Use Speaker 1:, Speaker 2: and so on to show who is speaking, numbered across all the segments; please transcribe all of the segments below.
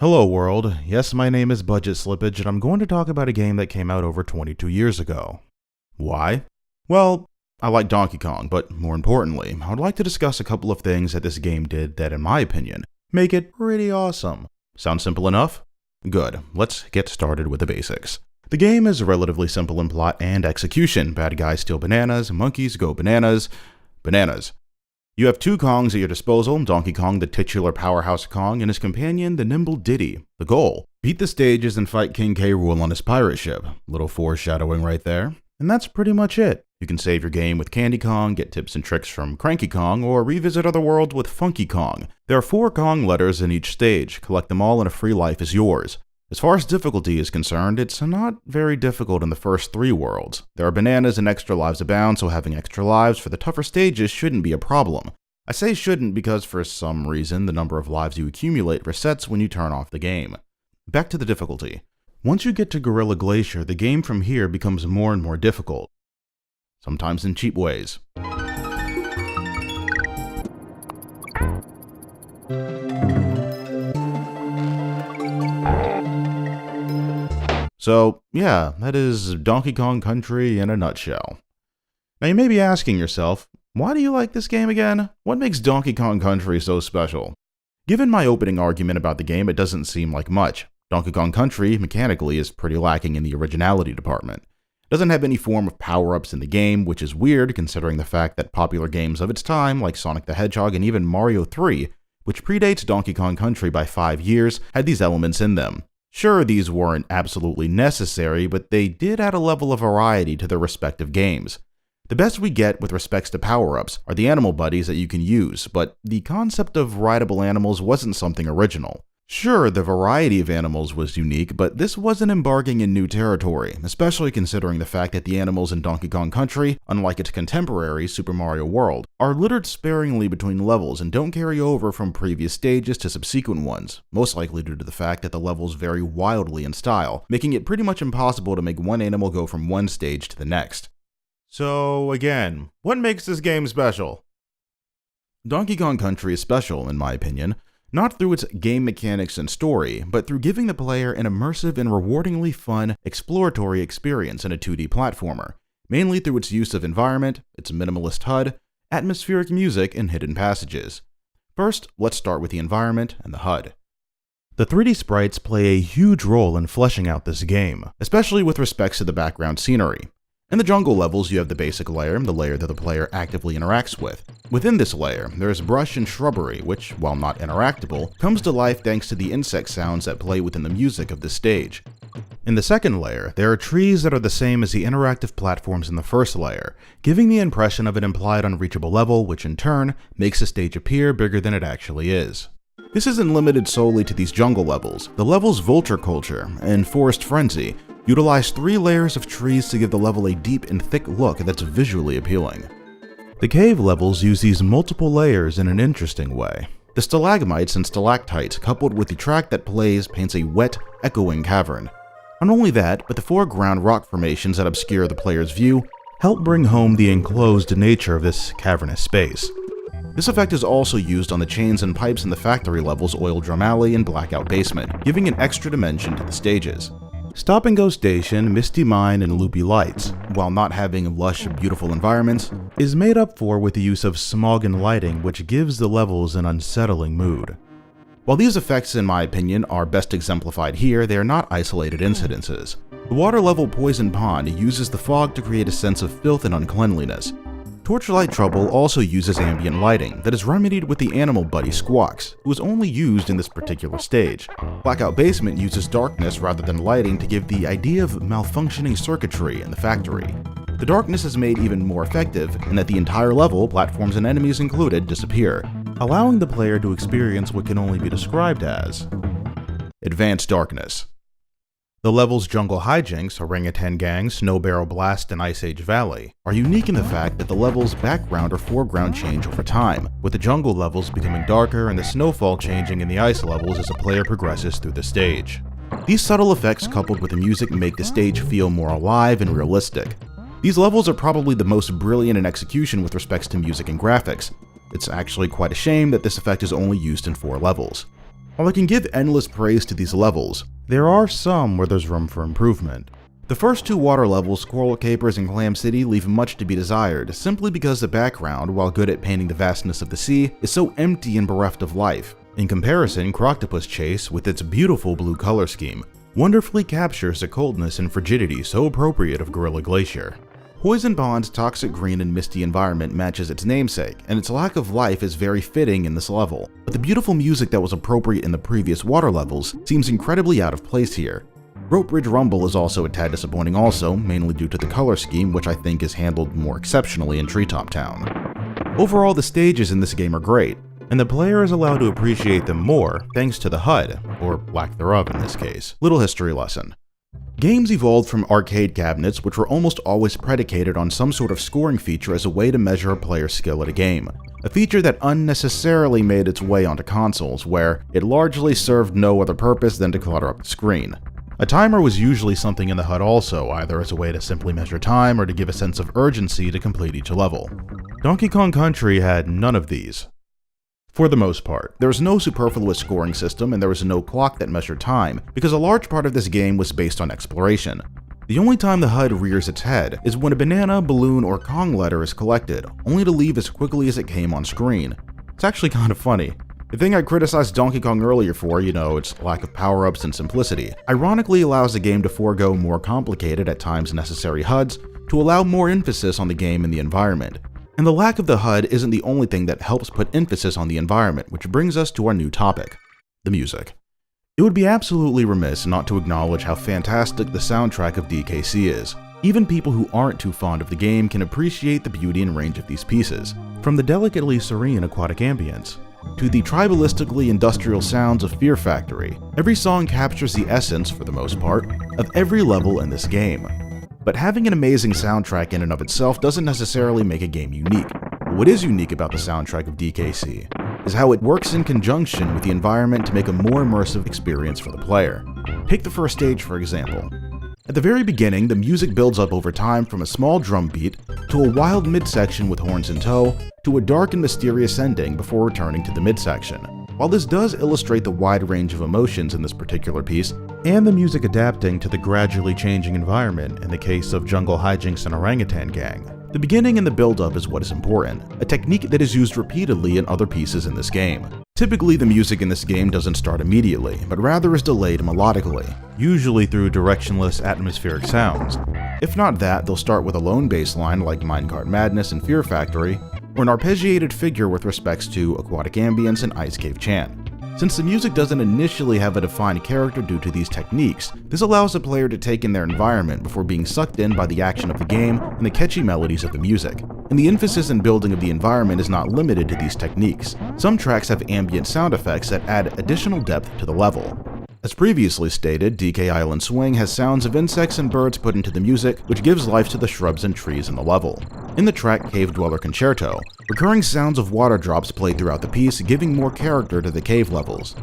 Speaker 1: Hello world, yes my name is Budget Slippage and I'm going to talk about a game that came out over 22 years ago. Why? Well, I like Donkey Kong, but more importantly, I would like to discuss a couple of things that this game did that in my opinion, make it pretty awesome. Sound simple enough? Good, let's get started with the basics. The game is relatively simple in plot and execution. Bad guys steal bananas, monkeys go bananas. You have two Kongs at your disposal, Donkey Kong, the titular powerhouse Kong, and his companion, the nimble Diddy. The goal: beat the stages and fight King K. Rool on his pirate ship. Little foreshadowing right there. And that's pretty much it. You can save your game with Candy Kong, get tips and tricks from Cranky Kong, or revisit other worlds with Funky Kong. There are 4 Kong letters in each stage. Collect them all and a free life is yours. As far as difficulty is concerned, it's not very difficult in the first 3 worlds. There are bananas and extra lives abound, so having extra lives for the tougher stages shouldn't be a problem. I say shouldn't because for some reason the number of lives you accumulate resets when you turn off the game. Back to the difficulty. Once you get to Gorilla Glacier, the game from here becomes more and more difficult. Sometimes in cheap ways. So, yeah, that is Donkey Kong Country in a nutshell. Now you may be asking yourself, why do you like this game again? What makes Donkey Kong Country so special? Given my opening argument about the game, it doesn't seem like much. Donkey Kong Country, mechanically, is pretty lacking in the originality department. It doesn't have any form of power-ups in the game, which is weird considering the fact that popular games of its time, like Sonic the Hedgehog and even Mario 3, which predates Donkey Kong Country by 5 years, had these elements in them. Sure, these weren't absolutely necessary, but they did add a level of variety to their respective games. The best we get with respects to power-ups are the animal buddies that you can use, but the concept of rideable animals wasn't something original. Sure, the variety of animals was unique, but this wasn't embarking in new territory, especially considering the fact that the animals in Donkey Kong Country, unlike its contemporary Super Mario World, are littered sparingly between levels and don't carry over from previous stages to subsequent ones, most likely due to the fact that the levels vary wildly in style, making it pretty much impossible to make one animal go from one stage to the next. So again, what makes this game special? Donkey Kong Country is special, in my opinion, not through its game mechanics and story, but through giving the player an immersive and rewardingly fun, exploratory experience in a 2D platformer, mainly through its use of environment, its minimalist HUD, atmospheric music, and hidden passages. First, let's start with the environment and the HUD. The 3D sprites play a huge role in fleshing out this game, especially with respects to the background scenery. In the jungle levels, you have the basic layer, the layer that the player actively interacts with. Within this layer, there is brush and shrubbery, which, while not interactable, comes to life thanks to the insect sounds that play within the music of this stage. In the second layer, there are trees that are the same as the interactive platforms in the first layer, giving the impression of an implied unreachable level, which in turn makes the stage appear bigger than it actually is. This isn't limited solely to these jungle levels. The levels Vulture Culture and Forest Frenzy utilize 3 layers of trees to give the level a deep and thick look that's visually appealing. The cave levels use these multiple layers in an interesting way. The stalagmites and stalactites coupled with the track that plays paints a wet, echoing cavern. Not only that, but the foreground rock formations that obscure the player's view help bring home the enclosed nature of this cavernous space. This effect is also used on the chains and pipes in the factory levels Oil Drum Alley and Blackout Basement, giving an extra dimension to the stages. Stop and Go Station, Misty Mine, and Loopy Lights, while not having lush, beautiful environments, is made up for with the use of smog and lighting, which gives the levels an unsettling mood. While these effects, in my opinion, are best exemplified here, they are not isolated incidences. The water level Poison Pond uses the fog to create a sense of filth and uncleanliness. Torchlight Trouble also uses ambient lighting that is remedied with the animal buddy Squawks, who is only used in this particular stage. Blackout Basement uses darkness rather than lighting to give the idea of malfunctioning circuitry in the factory. The darkness is made even more effective in that the entire level, platforms and enemies included, disappear, allowing the player to experience what can only be described as advanced darkness. The levels Jungle Hijinks, Orangutan Gang, Snow Barrel Blast, and Ice Age Valley are unique in the fact that the level's background or foreground change over time, with the jungle levels becoming darker and the snowfall changing in the ice levels as a player progresses through the stage. These subtle effects coupled with the music make the stage feel more alive and realistic. These levels are probably the most brilliant in execution with respects to music and graphics. It's actually quite a shame that this effect is only used in 4 levels. While I can give endless praise to these levels, there are some where there's room for improvement. The first two water levels, Coral Capers and Clam City, leave much to be desired, simply because the background, while good at painting the vastness of the sea, is so empty and bereft of life. In comparison, Croctopus Chase, with its beautiful blue color scheme, wonderfully captures the coldness and frigidity so appropriate of Gorilla Glacier. Poison Pond's toxic green and misty environment matches its namesake, and its lack of life is very fitting in this level, but the beautiful music that was appropriate in the previous water levels seems incredibly out of place here. Rope Bridge Rumble is also a tad disappointing also, mainly due to the color scheme, which I think is handled more exceptionally in Treetop Town. Overall, the stages in this game are great, and the player is allowed to appreciate them more thanks to the HUD, or lack thereof in this case. Little history lesson. Games evolved from arcade cabinets, which were almost always predicated on some sort of scoring feature as a way to measure a player's skill at a game. A feature that unnecessarily made its way onto consoles, where it largely served no other purpose than to clutter up the screen. A timer was usually something in the HUD also, either as a way to simply measure time or to give a sense of urgency to complete each level. Donkey Kong Country had none of these. For the most part, there was no superfluous scoring system and there was no clock that measured time, because a large part of this game was based on exploration. The only time the HUD rears its head is when a banana, balloon, or Kong letter is collected, only to leave as quickly as it came on screen. It's actually kind of funny. The thing I criticized Donkey Kong earlier for, its lack of power-ups and simplicity, ironically allows the game to forego more complicated, at times necessary HUDs to allow more emphasis on the game and the environment. And the lack of the HUD isn't the only thing that helps put emphasis on the environment, which brings us to our new topic, the music. It would be absolutely remiss not to acknowledge how fantastic the soundtrack of DKC is. Even people who aren't too fond of the game can appreciate the beauty and range of these pieces, from the delicately serene aquatic ambience to the tribalistically industrial sounds of Fear Factory. Every song captures the essence, for the most part, of every level in this game. But having an amazing soundtrack in and of itself doesn't necessarily make a game unique. What is unique about the soundtrack of DKC is how it works in conjunction with the environment to make a more immersive experience for the player. Take the first stage, for example. At the very beginning, the music builds up over time from a small drum beat to a wild midsection with horns in tow to a dark and mysterious ending before returning to the midsection. While this does illustrate the wide range of emotions in this particular piece, and the music adapting to the gradually changing environment in the case of Jungle Hijinks and Orangutan Gang, the beginning and the build-up is what is important, a technique that is used repeatedly in other pieces in this game. Typically, the music in this game doesn't start immediately, but rather is delayed melodically, usually through directionless atmospheric sounds. If not that, they'll start with a lone bass line like Minecart Madness and Fear Factory, or an arpeggiated figure with respects to Aquatic Ambience and Ice Cave Chant. Since the music doesn't initially have a defined character due to these techniques, this allows the player to take in their environment before being sucked in by the action of the game and the catchy melodies of the music. And the emphasis and building of the environment is not limited to these techniques. Some tracks have ambient sound effects that add additional depth to the level. As previously stated, DK Island Swing has sounds of insects and birds put into the music, which gives life to the shrubs and trees in the level. In the track Cave Dweller Concerto, recurring sounds of water drops play throughout the piece, giving more character to the cave levels.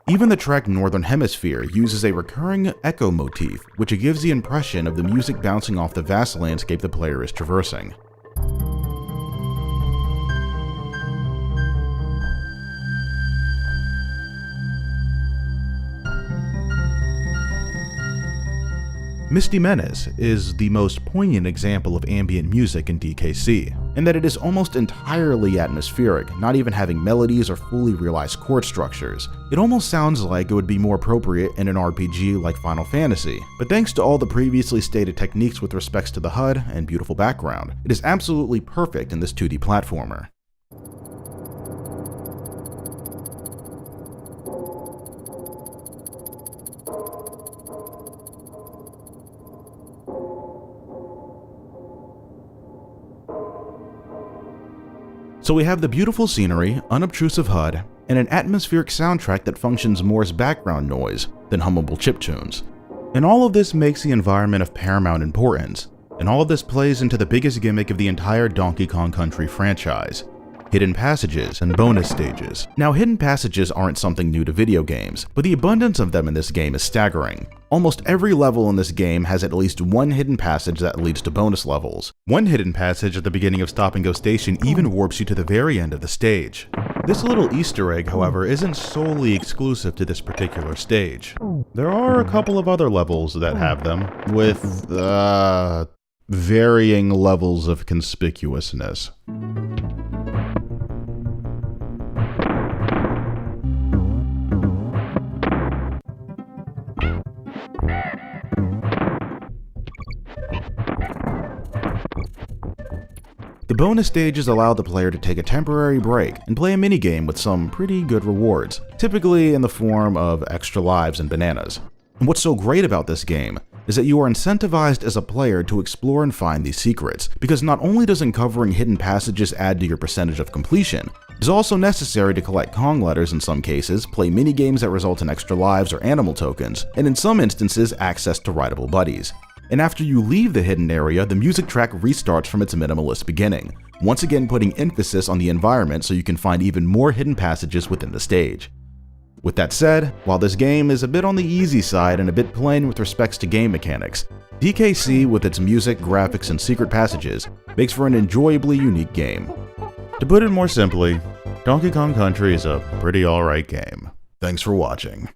Speaker 1: Even the track Northern Hemisphere uses a recurring echo motif, which gives the impression of the music bouncing off the vast landscape the player is traversing. Misty Menace is the most poignant example of ambient music in DKC, in that it is almost entirely atmospheric, not even having melodies or fully realized chord structures. It almost sounds like it would be more appropriate in an RPG like Final Fantasy, but thanks to all the previously stated techniques with respects to the HUD and beautiful background, it is absolutely perfect in this 2D platformer. So we have the beautiful scenery, unobtrusive HUD, and an atmospheric soundtrack that functions more as background noise than hummable chiptunes. And all of this makes the environment of paramount importance, and all of this plays into the biggest gimmick of the entire Donkey Kong Country franchise, hidden passages, and bonus stages. Now, hidden passages aren't something new to video games, but the abundance of them in this game is staggering. Almost every level in this game has at least one hidden passage that leads to bonus levels. One hidden passage at the beginning of Stop and Go Station even warps you to the very end of the stage. This little Easter egg, however, isn't solely exclusive to this particular stage. There are a couple of other levels that have them, with, varying levels of conspicuousness. The bonus stages allow the player to take a temporary break and play a minigame with some pretty good rewards, typically in the form of extra lives and bananas. And what's so great about this game is that you are incentivized as a player to explore and find these secrets, because not only does uncovering hidden passages add to your percentage of completion, it is also necessary to collect Kong letters in some cases, play minigames that result in extra lives or animal tokens, and in some instances access to rideable buddies. And after you leave the hidden area, the music track restarts from its minimalist beginning, once again putting emphasis on the environment so you can find even more hidden passages within the stage. With that said, while this game is a bit on the easy side and a bit plain with respects to game mechanics, DKC with its music, graphics, and secret passages makes for an enjoyably unique game. To put it more simply, Donkey Kong Country is a pretty alright game. Thanks for watching.